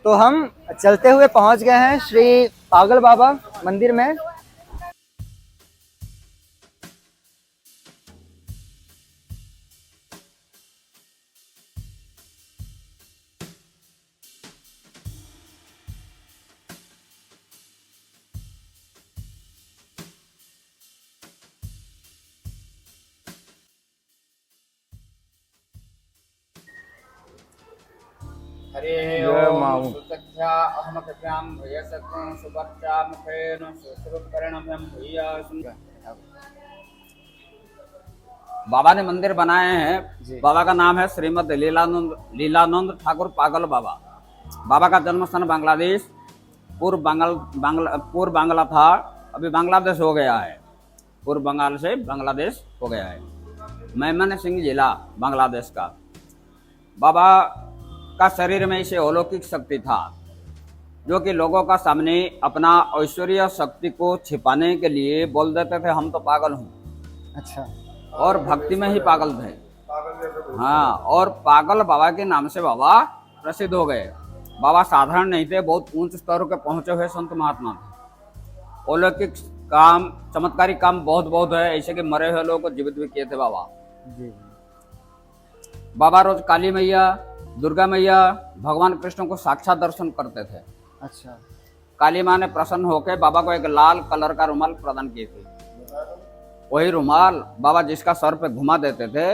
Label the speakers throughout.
Speaker 1: तो हम चलते हुए पहुंच गए हैं श्री पागल बाबा मंदिर में।
Speaker 2: हरे
Speaker 1: जय
Speaker 2: ओम
Speaker 1: माऊ।
Speaker 2: सुतध्या अहमकथ्यां भयसत्वं सुभक्त्या मुखेन सुश्रुतकर्णभ्यं भूया बाबा ने मंदिर बनाए हैं। बाबा का नाम है श्रीमद लीलानंद ठाकुर पागल बाबा। बाबा का जन्म स्थान बांग्लादेश, पूर्व बांग्ला था, अभी बांग्लादेश हो गया है। पूर्व बंगाल से बांग्लादेश हो गया है। मेमन सिंह जिला बांग्लादेश का। बाबा का शरीर में इसे अलौकिक शक्ति था, जो कि लोगों का सामने अपना ऐश्वर्य शक्ति को छिपाने के लिए बोल देते थे हम तो पागल हूँ।
Speaker 1: अच्छा।
Speaker 2: और भक्ति में ही पागल थे। हाँ, और पागल बाबा के नाम से बाबा प्रसिद्ध हो गए। बाबा साधारण नहीं थे, बहुत उच्च स्तर के पहुंचे हुए संत महात्मा थे। अलौकिक काम, चमत्कारी काम बहुत बहुत है, ऐसे कि मरे हुए लोगों को जीवित भी किए थे बाबा।
Speaker 1: जी।
Speaker 2: बाबा रोज काली मैया, दुर्गा मैया, भगवान कृष्ण को साक्षात दर्शन करते थे।
Speaker 1: अच्छा।
Speaker 2: काली माँ ने प्रसन्न होकर बाबा को एक लाल कलर का रुमाल प्रदान किए थे। वही रुमाल बाबा जिसका सर पे घुमा देते थे,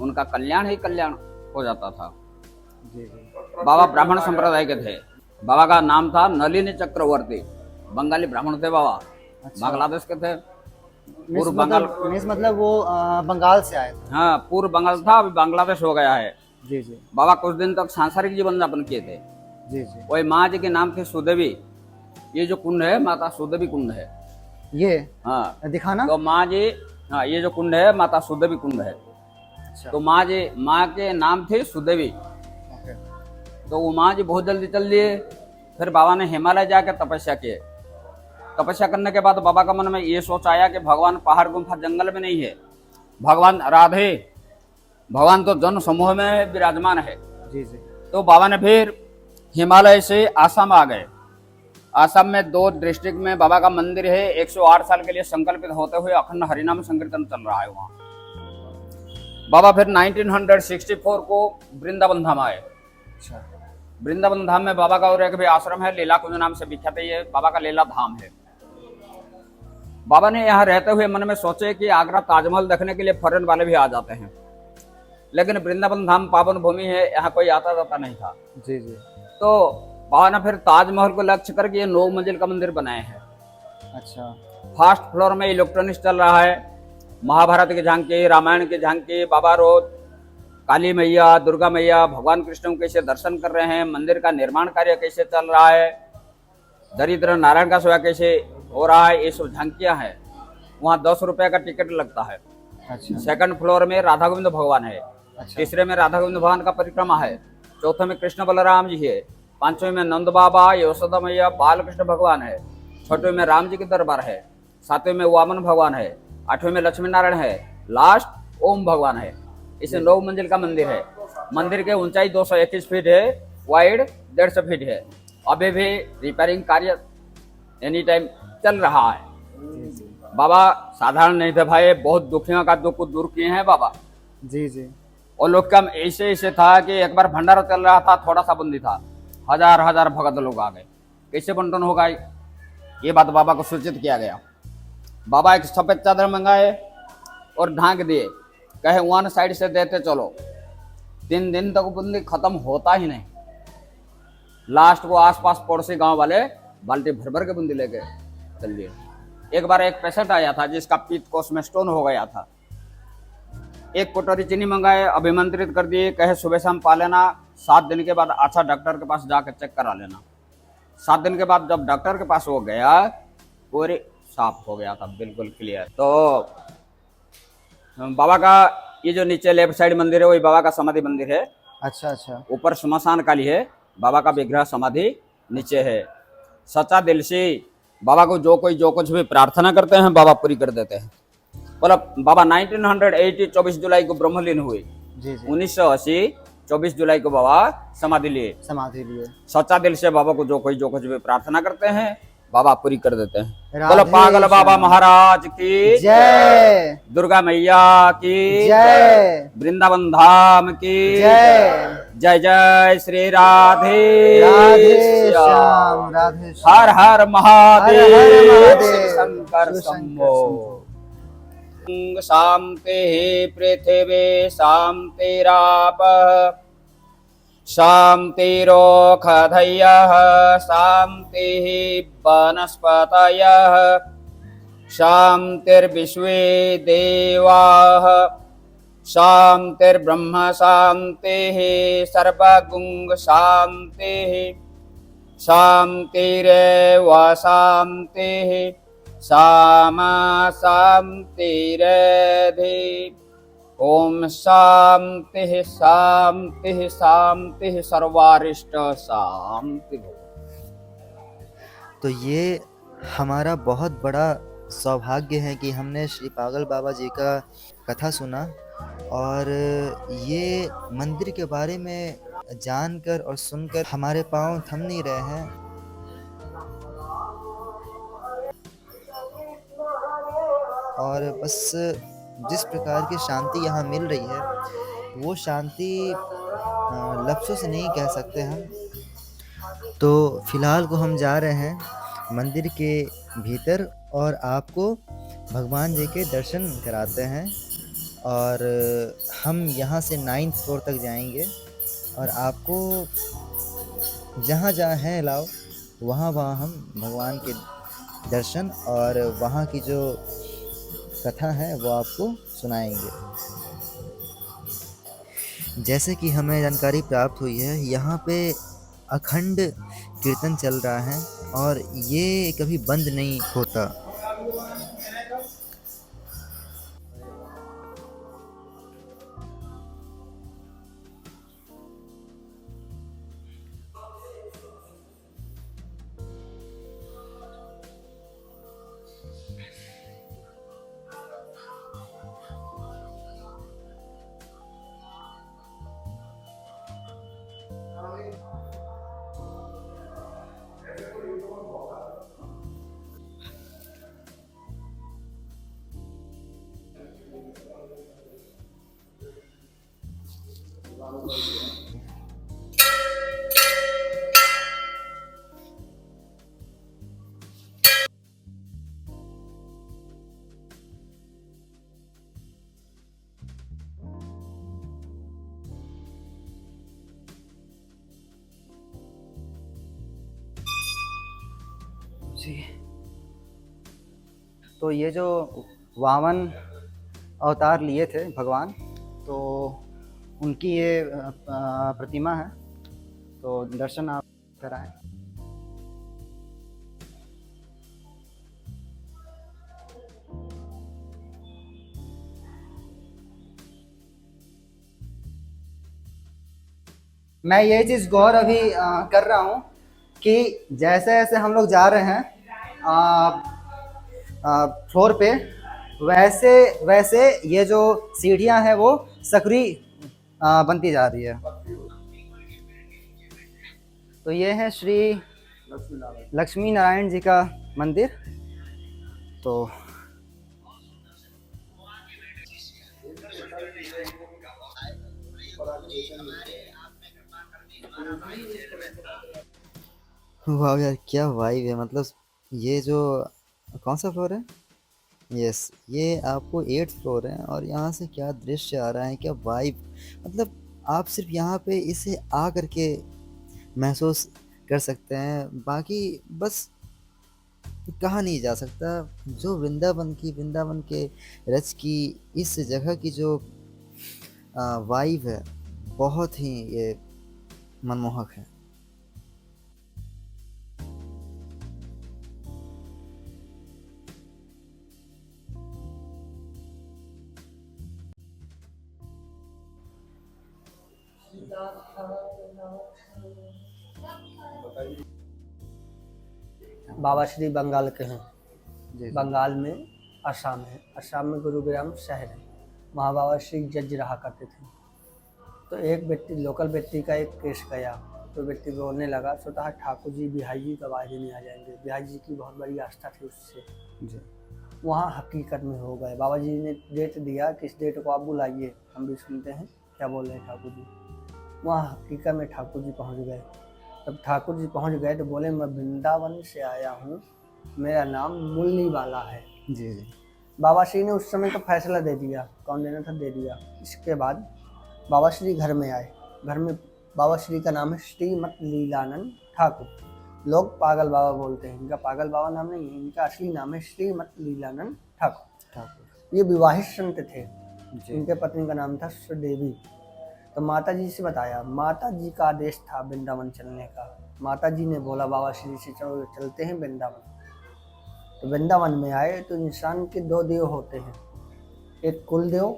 Speaker 2: उनका कल्याण ही कल्याण हो जाता था।
Speaker 1: जी।
Speaker 2: बाबा ब्राह्मण संप्रदाय के थे। बाबा का नाम था नलिनी चक्रवर्ती। बंगाली ब्राह्मण थे बाबा।
Speaker 1: अच्छा।
Speaker 2: बांग्लादेश के थे। पूर्व
Speaker 1: मतलब वो बंगाल से आए थे।
Speaker 2: हाँ, पूर्व बंगाल था, अभी बांग्लादेश हो गया है।
Speaker 1: जी जी।
Speaker 2: बाबा कुछ दिन तक सांसारिक जीवन यापन किए थे।
Speaker 1: जी जी।
Speaker 2: वही माँ जी के नाम थे सुदेवी। ये जो कुंड है माता सुदेवी कुंड है।
Speaker 1: ये
Speaker 2: हाँ,
Speaker 1: दिखाना।
Speaker 2: तो माँ जी, हाँ, ये जो कुंड है माता सुदेवी कुंड है।
Speaker 1: अच्छा।
Speaker 2: तो माँ जी, माँ के नाम थे सुदेवी।
Speaker 1: ओके।
Speaker 2: तो वो माँ जी बहुत जल्दी चल दिए। फिर बाबा ने हिमालय जाकर तपस्या किए। तपस्या करने के बाद बाबा का मन में ये सोच आया कि भगवान पहाड़ गुफा जंगल में नहीं है, भगवान राधे, भगवान तो जन समूह में विराजमान है।
Speaker 1: जी जी।
Speaker 2: तो बाबा ने फिर हिमालय से आसाम आ गए। आसाम में 2 डिस्ट्रिक्ट में बाबा का मंदिर है। 108 साल के लिए संकल्पित होते हुए अखंड हरिनाम संकीर्तन चल रहा है वहाँ। बाबा फिर 1964 को वृंदावन धाम आए।
Speaker 1: अच्छा।
Speaker 2: वृंदावन धाम में बाबा का और एक भी आश्रम है, लीला कुंज नाम से विख्यात है। ये बाबा का लीला धाम है। बाबा ने यहाँ रहते हुए मन में सोचे कि आगरा ताजमहल देखने के लिए फॉरेन वाले भी आ जाते हैं, लेकिन वृंदावन धाम पावन भूमि है, यहाँ कोई आता जाता नहीं था।
Speaker 1: जी जी।
Speaker 2: तो बाबा ने फिर ताजमहल को लक्ष्य करके 9 मंजिल का मंदिर बनाए हैं।
Speaker 1: अच्छा।
Speaker 2: फर्स्ट फ्लोर में इलेक्ट्रॉनिक्स चल रहा है। महाभारत की झांकी, रामायण की झांकी, बाबा रोज काली मैया, दुर्गा मैया, भगवान कृष्ण को कैसे दर्शन कर रहे हैं, मंदिर का निर्माण कार्य कैसे चल रहा है, दरिद्र नारायण का सेवा कैसे हो रहा है, ये सब झांकियां हैं। वहाँ 10 रुपए का टिकट लगता है।
Speaker 1: अच्छा।
Speaker 2: सेकंड फ्लोर में राधा गोविंद भगवान है।
Speaker 1: अच्छा।
Speaker 2: तीसरे में राधा गोविंद भगवान का परिक्रमा है। चौथे में कृष्ण बलराम जी है। पांचवें में नंद बाबा, यशोदा मैया, बालकृष्ण भगवान है। छठवें में राम जी की दरबार है। सातवें में वामन भगवान है। आठवें में लक्ष्मी नारायण है। लास्ट ओम भगवान है। इसे 9 मंजिल का मंदिर है। मंदिर की ऊंचाई 221 फीट है, वाइड 150 फीट है। अभी भी रिपेयरिंग कार्य एनी टाइम चल रहा है। बाबा साधारण नहीं थे भाई, बहुत दुखियों का दुख दूर किए हैं बाबा।
Speaker 1: जी जी।
Speaker 2: और लोग का ऐसे था कि एक बार भंडारा चल रहा था, थोड़ा सा बंदी था, हजार भगत लोग आ गए। कैसे बंटन होगा, ये बात बाबा को सूचित किया गया। बाबा एक सफेद चादर मंगाए और ढांक दिए, कहे वन साइड से देते चलो। 3 दिन तक बंदी खत्म होता ही नहीं। लास्ट को आसपास पड़ोसी गांव वाले बाल्टी भर भर के बंदी लेके चल दिए। एक बार एक पेशेंट आया था जिसका पित्त कोष में स्टोन हो गया था। 1 कटोरी चीनी मंगाए, अभिमंत्रित कर दिए, कहे सुबह शाम पा लेना, 7 दिन के बाद अच्छा डॉक्टर के पास जाकर चेक करा लेना। 7 दिन के बाद जब डॉक्टर के पास वो गया, पूरी साफ हो गया था, बिल्कुल क्लियर। तो बाबा का ये जो नीचे लेफ्ट साइड मंदिर है, वही बाबा का समाधि मंदिर है।
Speaker 1: अच्छा अच्छा।
Speaker 2: ऊपर श्मशान काली है, बाबा का विग्रह समाधि नीचे है। सच्चा दिल से बाबा को जो कुछ भी प्रार्थना करते हैं बाबा पूरी कर देते हैं। मतलब बाबा 1980 24 जुलाई को ब्रह्मलीन हुए।
Speaker 1: जी जी।
Speaker 2: 1980 24 जुलाई को बाबा समाधि लिए।
Speaker 1: समाधि लिए।
Speaker 2: सच्चा दिल से बाबा को जो कुछ भी प्रार्थना करते हैं बाबा पूरी कर देते हैं।
Speaker 1: राधे
Speaker 2: बोलो पागल बाबा
Speaker 1: श्याम।
Speaker 2: महाराज की
Speaker 1: जय।
Speaker 2: दुर्गा मैया की
Speaker 1: जय।
Speaker 2: वृंदावन धाम की
Speaker 1: जय।
Speaker 2: जय जय श्री राधे
Speaker 1: राधे
Speaker 2: श्याम।
Speaker 1: श्याम। राधे श्याम।
Speaker 2: हर हर महादेव।
Speaker 1: हर हर महादेव।
Speaker 2: शिव शंकर
Speaker 1: शिव शंकर
Speaker 2: शंभो। शांति पृथिवी शांतिरापः शांतिरोषधयः शांतिः वनस्पतयः शांतिर्विश्वे देवाः शांतिर्ब्रह्म शांतिः सर्वगुण शांतिः शांतिरेव शांतिः सामा शांतिरेधि। ओम शांति शांति शांति सर्वारिष्ट शांति।
Speaker 3: तो ये हमारा बहुत बड़ा सौभाग्य है कि हमने श्री पागल बाबा जी का कथा सुना और ये मंदिर के बारे में जानकर और सुनकर हमारे पांव थम नहीं रहे हैं। और बस जिस प्रकार की शांति यहाँ मिल रही है वो शांति लफ्ज़ों से नहीं कह सकते हम। तो फिलहाल को हम जा रहे हैं मंदिर के भीतर और आपको भगवान जी के दर्शन कराते हैं और हम यहाँ से 9th फ्लोर तक जाएंगे और आपको जहाँ जहाँ है अलाउ वहाँ हम भगवान के दर्शन और वहाँ की जो कथा है वो आपको सुनाएंगे। जैसे कि हमें जानकारी प्राप्त हुई है यहाँ पे अखंड कीर्तन चल रहा है और ये कभी बंद नहीं होता।
Speaker 1: जी। तो ये जो वामन अवतार लिए थे भगवान, तो उनकी ये प्रतिमा है, तो दर्शन आप कराएं। मैं ये चीज़ गौर अभी कर रहा हूँ कि जैसे जैसे हम लोग जा रहे हैं फ्लोर पे, वैसे वैसे ये जो सीढ़ियाँ हैं वो सक्रिय बनती जा रही है। तो ये है श्री लक्ष्मी नारायण जी का मंदिर। तो
Speaker 3: वाह यार क्या वाइब है। मतलब ये जो कौन सा फ्लोर है? यस, ये आपको 8th फ्लोर है और यहाँ से क्या दृश्य आ रहा है, क्या वाइब। मतलब आप सिर्फ यहाँ पे इसे आ करके महसूस कर सकते हैं, बाकी बस कहा नहीं जा सकता। जो वृंदावन के रच की इस जगह की जो वाइब है बहुत ही ये मनमोहक है।
Speaker 4: बाबा श्री बंगाल के हैं।
Speaker 1: जी।
Speaker 4: बंगाल में असम है, असम में गुरुग्राम शहर है, वहाँ बाबा श्री जज रहा करते थे। तो एक व्यक्ति लोकल व्यक्ति का एक केस गया, तो व्यक्ति बोलने लगा स्वतः ठाकुर जी बिहारी जी तो आज ही नहीं आ जाएंगे। बिहारी जी की बहुत बड़ी आस्था थी उससे।
Speaker 1: जी
Speaker 4: वहाँ हकीकत में हो गए। बाबा जी ने डेट दिया, किस डेट को आप बुलाइए, हम भी सुनते हैं क्या बोल रहे हैं ठाकुर जी। वहाँ हकीकत में ठाकुर जी पहुँच गए। तब ठाकुर जी पहुँच गए तो बोले मैं वृंदावन से आया हूँ, मेरा नाम मुरली वाला है।
Speaker 1: जी जी
Speaker 4: बाबा श्री ने उस समय तो फैसला दे दिया, कौन देना था दे दिया। इसके बाद बाबा श्री घर में आए। घर में बाबा श्री का नाम है श्रीमत लीलानंद ठाकुर। लोग पागल बाबा बोलते हैं, इनका पागल बाबा नाम नहीं है, इनका असली नाम है श्रीमत लीलानंद ठाकुर।
Speaker 1: ठाकुर
Speaker 4: ये विवाहित संत थे।
Speaker 1: जी
Speaker 4: इनके पत्नी का नाम था सुदेवी। तो माता जी से बताया, माता जी का आदेश था वृंदावन चलने का। माता जी ने बोला बाबा श्री से चलो चलते हैं वृंदावन। तो वृंदावन में आए तो इंसान के दो देव होते हैं, एक कुल देव,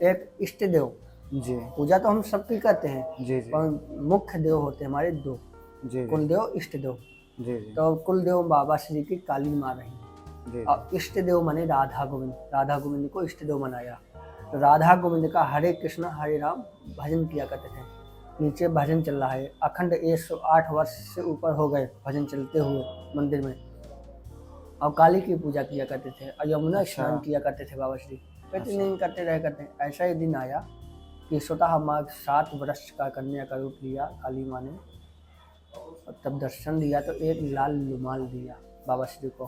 Speaker 4: एक इष्ट देव।
Speaker 1: जी
Speaker 4: पूजा तो हम सबकी करते हैं,
Speaker 1: जी जी
Speaker 4: पर मुख्य देव होते हैं हमारे दो,
Speaker 1: जी
Speaker 4: कुल देव इष्ट देव।
Speaker 1: जी जी
Speaker 4: तो कुल देव बाबा श्री की काली माँ रही,
Speaker 1: जी
Speaker 4: और इष्ट देव माने राधा गोविंद। राधा गोविंद को इष्ट देव बनाया। तो राधा गोविंद का हरे कृष्ण हरे राम भजन किया करते थे। नीचे भजन चल रहा है, अखंड 108 वर्ष से ऊपर हो गए भजन चलते हुए मंदिर में। और काली की पूजा किया करते थे और यमुना स्नान किया करते थे बाबा श्री। प्रतिदिन करते रह करते। ऐसा ही दिन आया कि स्वतः माँ 7 वर्ष का कन्या का रूप लिया काली माँ ने। और तब दर्शन दिया तो एक लाल रुमाल दिया बाबा श्री को।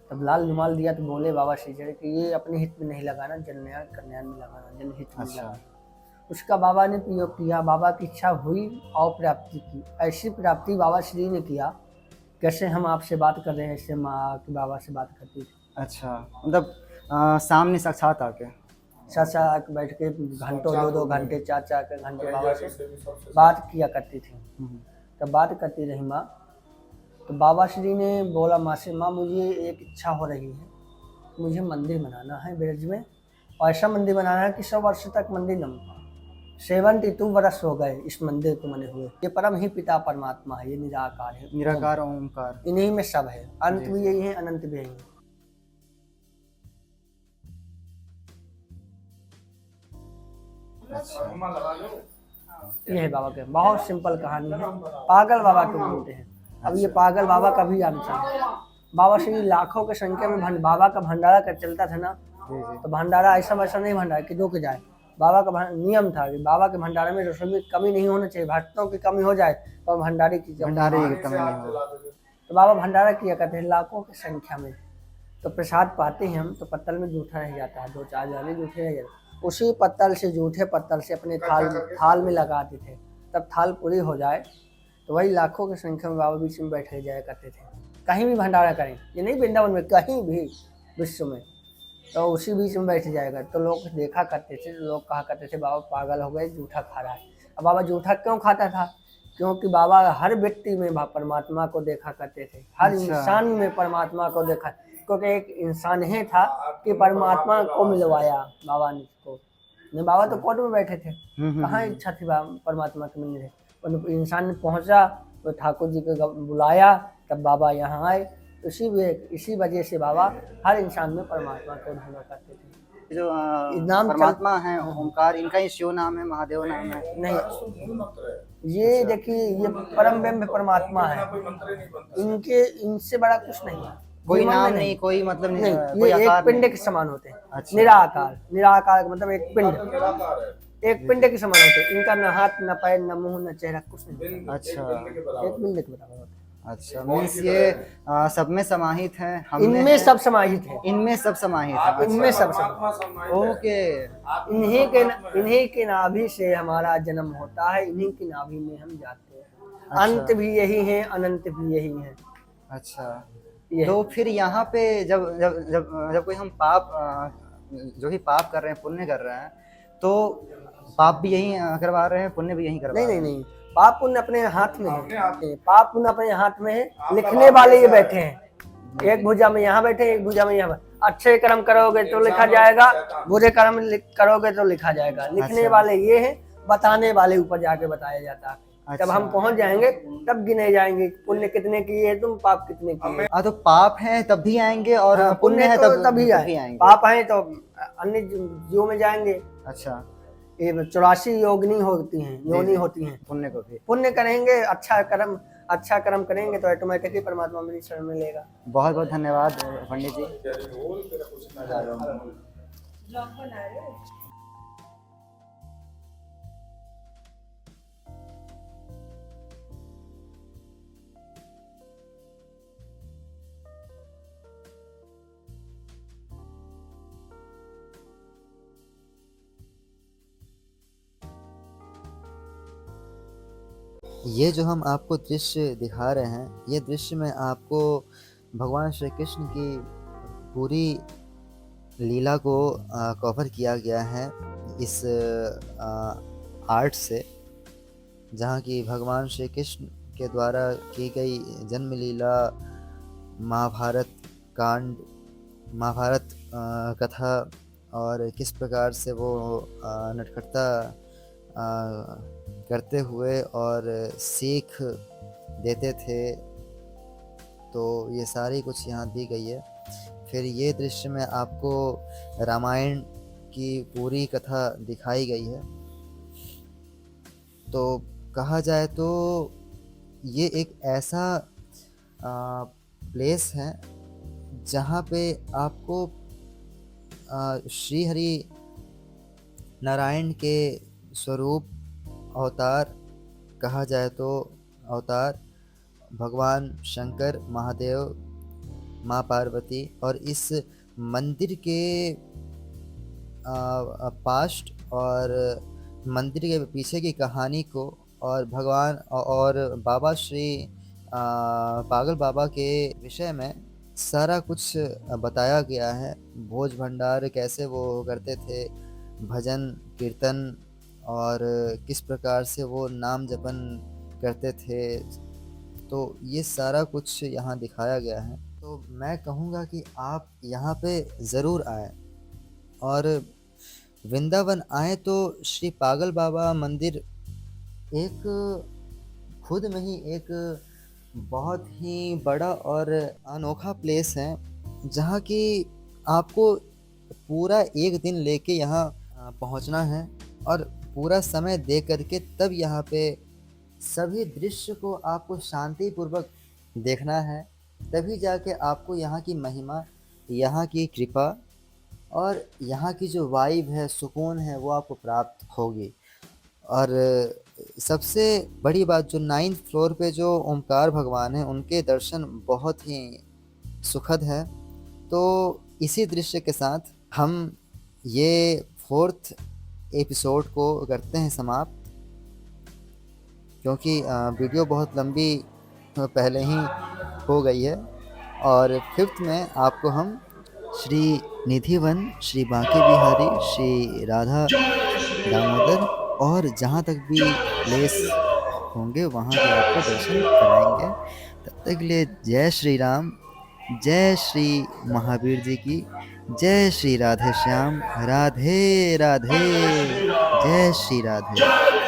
Speaker 4: तब लाल रुमाल दिया तो बोले बाबा श्री कि ये अपने हित में नहीं लगाना, जनन्याय कल्याण में लगाना, जनहित में लगाना। उसका बाबा ने प्रयोग किया। बाबा की इच्छा हुई और प्राप्ति की। ऐसी प्राप्ति बाबा श्री ने किया, कैसे हम आपसे बात कर रहे हैं ऐसे माँ की बाबा से बात करती थी।
Speaker 1: अच्छा, मतलब सामने साक्षात आके
Speaker 4: साथ बैठ के घंटों 2-2 घंटे 4-4 घंटे बाबा से बात किया करती थी। तब बात करती रही माँ। तो बाबा श्री ने बोला माँ से, माँ मुझे एक इच्छा हो रही है, मुझे मंदिर बनाना है ब्रज में, और ऐसा मंदिर बनाना है कि 100 वर्ष तक मंदिर न बना। 72 वर्ष हो गए इस मंदिर को बने हुए। ये परम ही पिता परमात्मा है, ये निराकार है,
Speaker 1: निराकार ओमकार,
Speaker 4: इन्हीं में सब है। अंत भी यही है, अनंत भी यही है। ये है बाबा के, बहुत सिंपल कहानी है। पागल बाबा को बोलते हैं। अब ये पागल बाबा का भी आंसर है। बाबा श्री लाखों की संख्या में बाबा का भंडारा कर चलता था ना, तो भंडारा ऐसा वैसा नहीं भंडारा कि रुक जाए। बाबा का नियम था कि बाबा के भंडारे में रसोई में कमी नहीं होना चाहिए। भक्तों की कमी हो जाए तो भंडारे की कमी नहीं हो। तो बाबा भंडारा किया करते हैं लाखों की संख्या में। तो प्रसाद पाते हैं हम, तो पत्तल में जूठा रह जाता है, 2-4 जाने जूठे रह जाते। उसी पत्तल से, जूठे पत्तल से अपने थाल में लगाते थे। तब थाल पूरी हो जाए तो वही लाखों की संख्या में बाबा बीच में बैठे जाया करते थे। कहीं भी भंडारा करें, ये नहीं वृंदावन में, कहीं भी विश्व में, तो उसी बीच में बैठ जाएगा। तो लोग देखा करते थे, लोग कहा करते थे बाबा पागल हो गए, जूठा खा रहा है। अब बाबा जूठा क्यों खाता था? क्योंकि बाबा हर व्यक्ति में परमात्मा को देखा करते थे, हर इंसान में परमात्मा को देखा। क्योंकि एक इंसान ही था कि परमात्मा को मिलवाया बाबा ने को। बाबा तो कोर्ट में बैठे थे, कहाँ इच्छा थी परमात्मा के मिलने। इंसान ने पहुंचा तो ठाकुर जी को बुलाया, तब बाबा यहाँ आए। इसी वजह से बाबा हर इंसान में परमात्मा को ढूंढा करते थे।
Speaker 1: जो
Speaker 4: नाम
Speaker 1: परमात्मा है ओमकार, इनका ही शिव नाम है, महादेव नाम है?
Speaker 4: नहीं, ये देखिए ये परम ब्रह्म परमात्मा है, इनसे बड़ा कुछ नहीं है।
Speaker 1: कोई नाम नहीं, कोई मतलब
Speaker 4: नहीं,
Speaker 1: कोई
Speaker 4: ये एक पिंड के समान होते हैं। अच्छा। निराकार मतलब एक पिंड के समान होते हैं। इनका न हाथ न पैर न मुंह न चेहरा, कुछ नहीं।
Speaker 1: अच्छा,
Speaker 4: एक पिंड के बराबर होते हैं।
Speaker 1: अच्छा, मीन्स ये सब में समाहित है,
Speaker 4: इनमें सब समाहित है,
Speaker 1: इनमें सब समाहित है,
Speaker 4: इनमें सब समाहित।
Speaker 1: ओके।
Speaker 4: इन्हीं के नाभि से हमारा जन्म होता है, इन्हीं की नाभि में हम जाते हैं।
Speaker 1: अच्छा।
Speaker 4: अंत भी यही है, अनंत भी यही है।
Speaker 1: अच्छा, तो फिर यहाँ पे जब जब जब जब कोई हम पाप जो भी पाप कर रहे हैं, पुण्य कर रहे हैं, तो पाप भी यही करवा रहे हैं, पुण्य भी यही करवा रहे हैं? नहीं,
Speaker 4: पाप पुण्य अपने हाथ में है। पाप पुण्य अपने हाथ में है। लिखने वाले ये बैठे हैं, एक भुजा में यहाँ बैठे, एक भुजा में यहाँ। अच्छे कर्म करोगे तो लिखा जाएगा, बुरे कर्म करोगे तो लिखा जाएगा। लिखने वाले ये है, बताने वाले ऊपर जाके बताया जाता है। जब हम पहुंच जाएंगे तब गिने जाएंगे पुण्य कितने किए तुम, पाप कितने किए।
Speaker 1: तो पाप है तब भी आएंगे और पुण्य है तब भी आएंगे।
Speaker 4: पाप है तो अन्य जीवों में जाएंगे।
Speaker 1: अच्छा,
Speaker 4: ये 84 योगिनी होती हैं, योनि होती हैं।
Speaker 1: पुण्य को भी।
Speaker 4: पुण्य करेंगे, अच्छा कर्म करेंगे तो ऑटोमेटिकली परमात्मा मेरी शरण में लेगा।
Speaker 1: बहुत बहुत धन्यवाद पंडित जी।
Speaker 3: ये जो हम आपको दृश्य दिखा रहे हैं, ये दृश्य में आपको भगवान श्री कृष्ण की पूरी लीला को कवर किया गया है इस आर्ट से, जहाँ की भगवान श्री कृष्ण के द्वारा की गई जन्म लीला, महाभारत कांड, महाभारत कथा, और किस प्रकार से वो नटखटता करते हुए और सीख देते थे, तो ये सारी कुछ यहाँ दी गई है। फिर ये दृश्य में आपको रामायण की पूरी कथा दिखाई गई है। तो कहा जाए तो ये एक ऐसा प्लेस है जहाँ पे आपको श्री हरि नारायण के स्वरूप, अवतार कहा जाए तो अवतार भगवान शंकर, महादेव, माँ पार्वती, और इस मंदिर के पास्ट और मंदिर के पीछे की कहानी को, और भगवान और बाबा श्री पागल बाबा के विषय में सारा कुछ बताया गया है। भोज भंडार कैसे वो करते थे, भजन कीर्तन, और किस प्रकार से वो नाम जपन करते थे, तो ये सारा कुछ यहाँ दिखाया गया है। तो मैं कहूँगा कि आप यहाँ पे ज़रूर आएँ, और वृंदावन आए तो श्री पागल बाबा मंदिर एक खुद में ही एक बहुत ही बड़ा और अनोखा प्लेस है, जहाँ की आपको पूरा एक दिन लेके यहाँ पहुँचना है, और पूरा समय दे करके तब यहाँ पे सभी दृश्य को आपको शांतिपूर्वक देखना है, तभी जाके आपको यहाँ की महिमा, यहाँ की कृपा और यहाँ की जो वाइब है, सुकून है, वो आपको प्राप्त होगी। और सबसे बड़ी बात, जो 9th फ्लोर पे जो ओमकार भगवान है, उनके दर्शन बहुत ही सुखद है। तो इसी दृश्य के साथ हम ये 4th एपिसोड को करते हैं समाप्त, क्योंकि वीडियो बहुत लंबी पहले ही हो गई है। और 5th में आपको हम श्री निधिवन, श्री बांके बिहारी, श्री राधा दामोदर, और जहाँ तक भी प्लेस होंगे वहाँ के आपको दर्शन कराएंगे। तब तक के लिए जय श्री राम, जय श्री महावीर जी की, जय श्री राधे श्याम, राधे राधे, जय श्री राधे।